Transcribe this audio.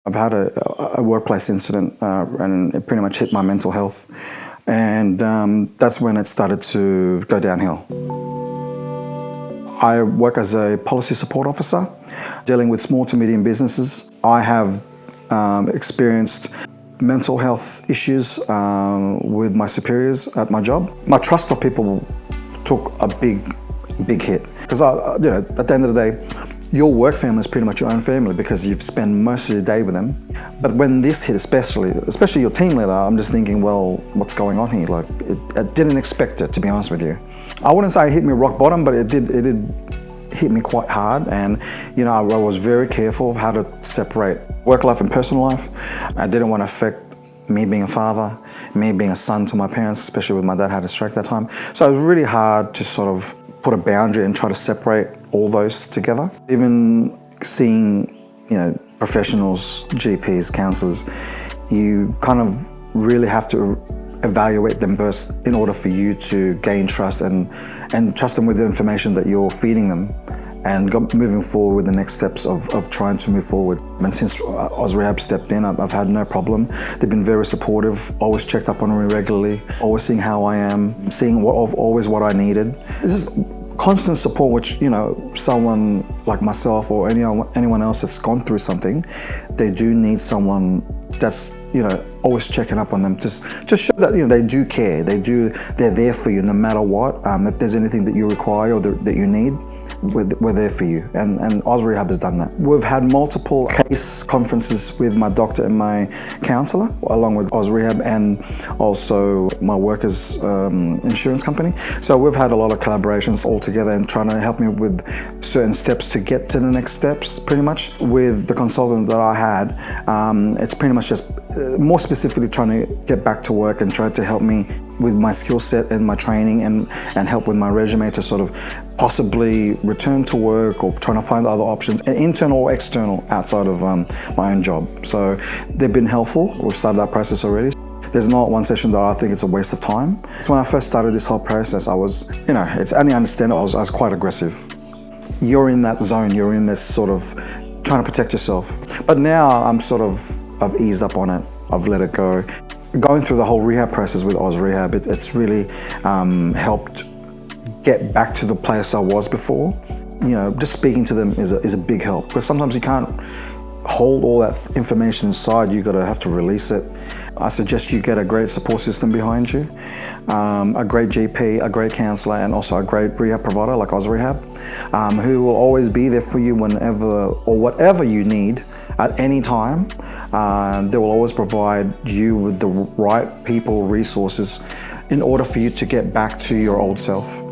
I've had a workplace incident and it pretty much hit my mental health. And that's when it started to go downhill. I work as a policy support officer, dealing with small to medium businesses. I have experienced mental health issues with my superiors at my job. My trust of people took a big hit. Because at the end of the day, your work family is pretty much your own family because you've spent most of your day with them. But when this hit, especially your team leader, I'm just thinking, well, what's going on here? Like, I didn't expect it, to be honest with you. I wouldn't say it hit me rock bottom, but it did hit me quite hard. And I was very careful of how to separate work life and personal life. I didn't want to affect me being a father, me being a son to my parents, especially when my dad had a stroke that time. So it was really hard to sort of put a boundary and try to separate all those together. Even seeing, professionals, GPs, counsellors, you kind of really have to evaluate them first in order for you to gain trust and trust them with the information that you're feeding them and moving forward with the next steps of trying to move forward. And since AusRehab stepped in, I've had no problem. They've been very supportive, always checked up on me regularly, always seeing how I am, seeing always what I needed. It's just constant support, which, someone like myself or anyone else that's gone through something, they do need someone that's, always checking up on them. Just show that, they do care. They're there for you no matter what. If there's anything that you require or that you need, we're there for you. And AusRehab has done that. We've had multiple case conferences with my doctor and my counsellor, along with AusRehab and also my workers' insurance company. So we've had a lot of collaborations all together and trying to help me with certain steps to get to the next steps, pretty much. With the consultant that I had, it's pretty much just more specifically trying to get back to work and try to help me with my skill set and my training and help with my resume to sort of possibly return to work or trying to find other options, internal or external, outside of my own job. So they've been helpful. We've started that process already. There's not one session that I think it's a waste of time. So when I first started this whole process, I was, it's only understand I was quite aggressive. You're in that zone, you're in this sort of trying to protect yourself. But now I've eased up on it. I've let it go. Going through the whole rehab process with AusRehab, it's really helped get back to the place I was before. Just speaking to them is a big help, because sometimes you can't hold all that information inside. You have to release it. I suggest you get a great support system behind you, a great GP, a great counsellor, and also a great rehab provider like AusRehab, who will always be there for you whenever or whatever you need at any time. They will always provide you with the right people, resources, in order for you to get back to your old self.